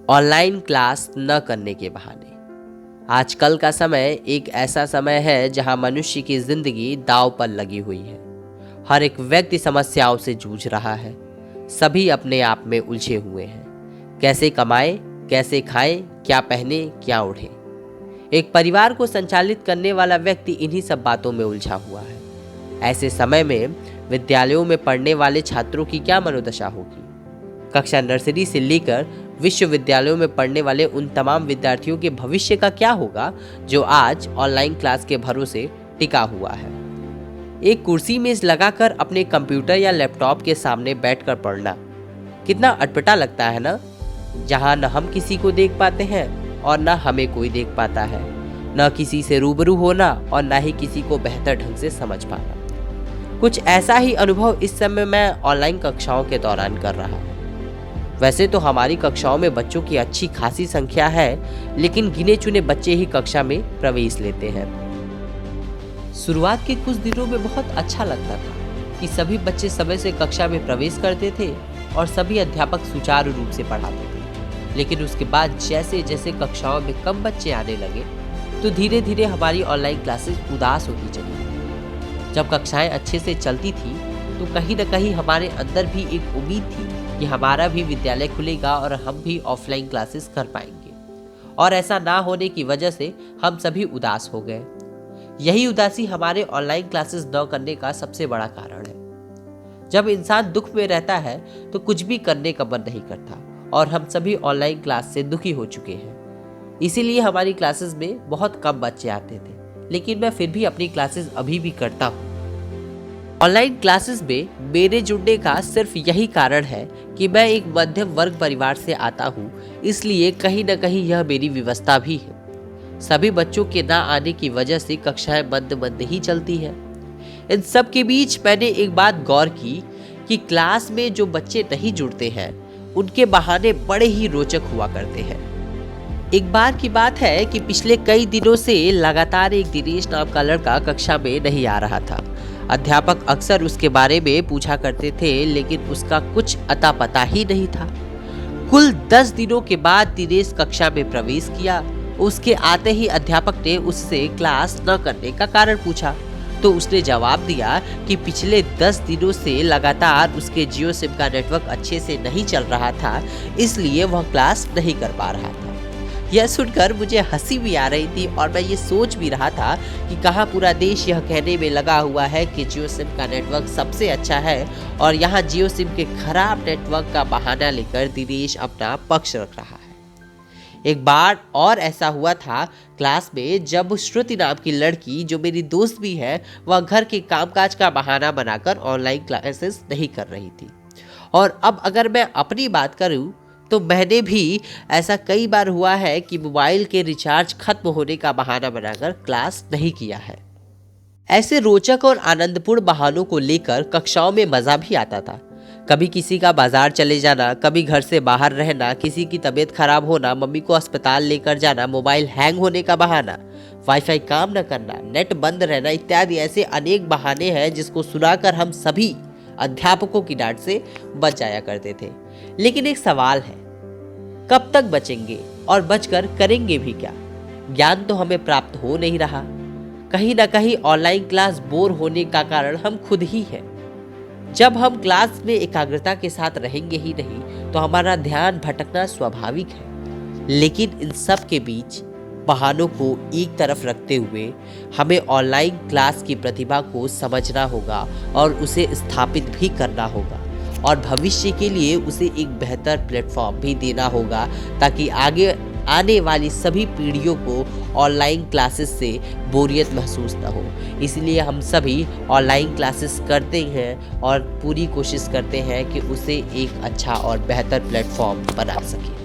Online class न करने के बहाने। आजकल का समय एक ऐसा समय है जहां मनुष्य की जिंदगी दांव पर लगी हुई है। हर एक व्यक्ति समस्याओं से जूझ रहा है। सभी अपने आप में उलझे हुए हैं। कैसे कमाएं, कैसे खाएं, क्या पहने, क्या ओढ़े। एक परिवार को संचालित करने वाला व्यक्ति इन्हीं सब बातों में उलझा हुआ है। ऐसे समय में विद्यालयों में पढ़ने वाले छात्रों की क्या मनोदशा होगी। कक्षा नर्सरी से लेकर विश्वविद्यालयों में पढ़ने वाले उन तमाम विद्यार्थियों के भविष्य का क्या होगा जो आज ऑनलाइन क्लास के भरोसे टिका हुआ है। एक कुर्सी मेज लगाकर अपने कंप्यूटर या लैपटॉप के सामने बैठकर पढ़ना कितना अटपटा लगता है ना, जहां न हम किसी को देख पाते हैं और न हमें कोई देख पाता है, न किसी से रूबरू होना और न ही किसी को बेहतर ढंग से समझ पाना। कुछ ऐसा ही अनुभव इस समय मैं ऑनलाइन कक्षाओं के दौरान कर रहा हूँ। वैसे तो हमारी कक्षाओं में बच्चों की अच्छी खासी संख्या है, लेकिन गिने चुने बच्चे ही कक्षा में प्रवेश लेते हैं। शुरुआत के कुछ दिनों में बहुत अच्छा लगता था कि सभी बच्चे समय से कक्षा में प्रवेश करते थे और सभी अध्यापक सुचारू रूप से पढ़ाते थे। लेकिन उसके बाद जैसे जैसे कक्षाओं में कम बच्चे आने लगे तो धीरे धीरे हमारी ऑनलाइन क्लासेस उदास होती चली। जब कक्षाएं अच्छे से चलती थी तो कहीं न कहीं हमारे अंदर भी एक उम्मीद थी कि हमारा भी विद्यालय खुलेगा और हम भी ऑफलाइन क्लासेस कर पाएंगे, और ऐसा ना होने की वजह से हम सभी उदास हो गए। यही उदासी हमारे ऑनलाइन क्लासेस न करने का सबसे बड़ा कारण है। जब इंसान दुख में रहता है तो कुछ भी करने का मन नहीं करता, और हम सभी ऑनलाइन क्लास से दुखी हो चुके हैं। इसीलिए हमारी क्लासेस में बहुत कम बच्चे आते थे, लेकिन मैं फिर भी अपनी क्लासेस अभी भी करता हूँ। ऑनलाइन क्लासेस में मेरे जुड़ने का सिर्फ यही कारण है कि मैं एक मध्यम वर्ग परिवार से आता हूँ, इसलिए कहीं न कहीं यह मेरी व्यवस्था भी है। सभी बच्चों के ना आने की वजह से कक्षाएं मंद मंद ही चलती हैं। इन सब के बीच मैंने एक बात गौर की कि क्लास में जो बच्चे नहीं जुड़ते हैं उनके बहाने बड़े ही रोचक हुआ करते हैं। एक बार की बात है कि पिछले कई दिनों से लगातार एक दिनेश नाम का लड़का कक्षा में नहीं आ रहा था। अध्यापक अक्सर उसके बारे में पूछा करते थे, लेकिन उसका कुछ अता पता ही नहीं था। कुल 10 दिनों के बाद दिनेश कक्षा में प्रवेश किया। उसके आते ही अध्यापक ने उससे क्लास न करने का कारण पूछा, तो उसने जवाब दिया कि पिछले 10 दिनों से लगातार उसके जियो सिम का नेटवर्क अच्छे से नहीं चल रहा था, इसलिए वह क्लास नहीं कर पा रहा था। यह सुनकर मुझे हंसी भी आ रही थी, और मैं ये सोच भी रहा था कि कहाँ पूरा देश यह कहने में लगा हुआ है कि जियो सिम का नेटवर्क सबसे अच्छा है, और यहाँ जियो सिम के खराब नेटवर्क का बहाना लेकर दिनेश अपना पक्ष रख रहा है। एक बार और ऐसा हुआ था क्लास में, जब श्रुति नाम की लड़की, जो मेरी दोस्त भी है, वह घर के कामकाज का बहाना बनाकर ऑनलाइन क्लासेस नहीं कर रही थी। और अब अगर मैं अपनी बात करूं तो मैंने भी ऐसा कई बार हुआ है कि मोबाइल के रिचार्ज खत्म होने का बहाना बनाकर क्लास नहीं किया है। ऐसे रोचक और आनंदपूर्ण बहानों को लेकर कक्षाओं में मजा भी आता था। कभी किसी का बाजार चले जाना, कभी घर से बाहर रहना, किसी की तबीयत खराब होना, मम्मी को अस्पताल लेकर जाना, मोबाइल हैंग होने का बहाना, वाईफाई काम न करना, नेट बंद रहना इत्यादि ऐसे अनेक बहाने हैं जिसको सुनाकर हम सभी अध्यापकों की डांट से बच जाया करते थे। लेकिन एक सवाल है, कब तक बचेंगे और बचकर करेंगे भी क्या? ज्ञान तो हमें प्राप्त हो नहीं रहा। कहीं ना कहीं ऑनलाइन क्लास बोर होने का कारण हम खुद ही हैं। जब हम क्लास में एकाग्रता के साथ रहेंगे ही नहीं तो हमारा ध्यान भटकना स्वाभाविक है। लेकिन इन सब के बीच बहानों को एक तरफ रखते हुए हमें ऑनलाइन क्लास की प्रतिभा को समझना होगा और उसे स्थापित भी करना होगा, और भविष्य के लिए उसे एक बेहतर प्लेटफॉर्म भी देना होगा, ताकि आगे आने वाली सभी पीढ़ियों को ऑनलाइन क्लासेस से बोरियत महसूस न हो। इसलिए हम सभी ऑनलाइन क्लासेस करते हैं और पूरी कोशिश करते हैं कि उसे एक अच्छा और बेहतर प्लेटफॉर्म बना सकें।